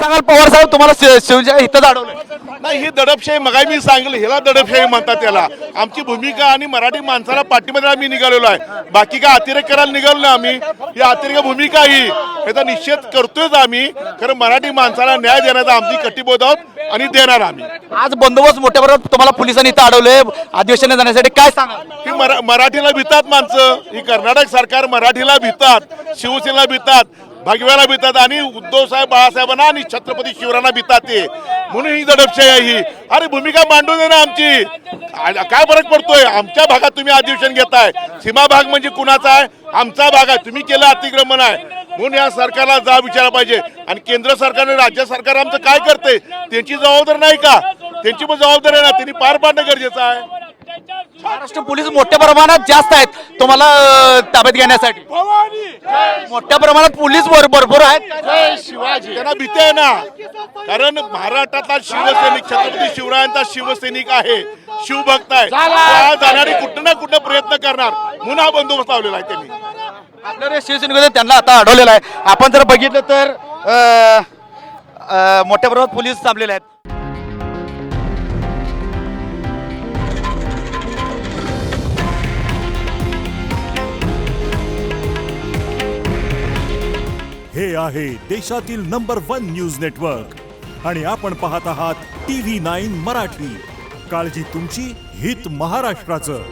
सांगाल पवार साहेब तुम्हाला शिवच्या इथं अडवलंय? नाही, ही दडपशाही मगाही मी सांगितलं, ह्याला दडपशाही म्हणतात. त्याला आमची भूमिका आणि मराठी माणसाला पाठीमध्ये आम्ही निघालेलो आहे. बाकी काय अतिरेक करायला निघालो ना आम्ही. ही अतिरेक भूमिका ही याचा निषेध करतोयच आम्ही. खरं मराठी माणसाला न्याय देण्याचा आमची कटिबद्ध आहोत आणि देणार आम्ही. आज बंदोबस्त मोठ्या प्रमाणात तुम्हाला पोलिसांनी इथं अडवलंय अधिवेशनात जाण्यासाठी, काय सांगाल? ही मराठीला भितात माणसं. ही कर्नाटक सरकार मराठीला भितात, शिवसेनेला भितात, भगव्याला भितात आणि उद्धव साहेब बाळासाहेबांना आणि छत्रपती शिवरायांना भितात ते. म्हणून ही दडपशाही आहे ही. अरे भूमिका मांडू दे ना आमची. काय फरक पडतोय? आमच्या भागात तुम्ही अधिवेशन घेताय. सीमा भाग म्हणजे कुणाचा आहे? आमचा भाग आहे. तुम्ही केलं अतिक्रमण आहे. म्हणून या सरकारला जाब विचारायला पाहिजे. आणि केंद्र सरकारने राज्य सरकार आमचं काय करते त्यांची जबाबदारी नाही का? त्यांची पण जबाबदारी आहे ना, त्यांनी पार पाडणं गरजेचं आहे. महाराष्ट्र पोलीस मोठ्या प्रमाणात जास्त आहेत तुम्हाला ताब्यात घेण्यासाठी. मोठ्या प्रमाणात पोलीस भरपूर आहेत. शिवाजी त्यांना भीती आहे ना, कारण महाराष्ट्रातला शिवसैनिक छत्रपती शिवरायांचा शिवसैनिक आहे, शिवभक्त आहे. जाणारी कुठं ना कुठं प्रयत्न करणार म्हणून हा बंदोबस्त लावलेला आहे त्यांनी. आपल्या शिवसेनेमध्ये त्यांना आता अडवलेलं आहे. आपण जर बघितलं तर मोठ्या प्रमाणात पोलीस थांबलेले आहेत. हे आहे देशातील नंबर 1 न्यूज नेटवर्क आणि आपण पाहत आहात TV9 मराठी. काळजी तुमची, हित महाराष्ट्राचं.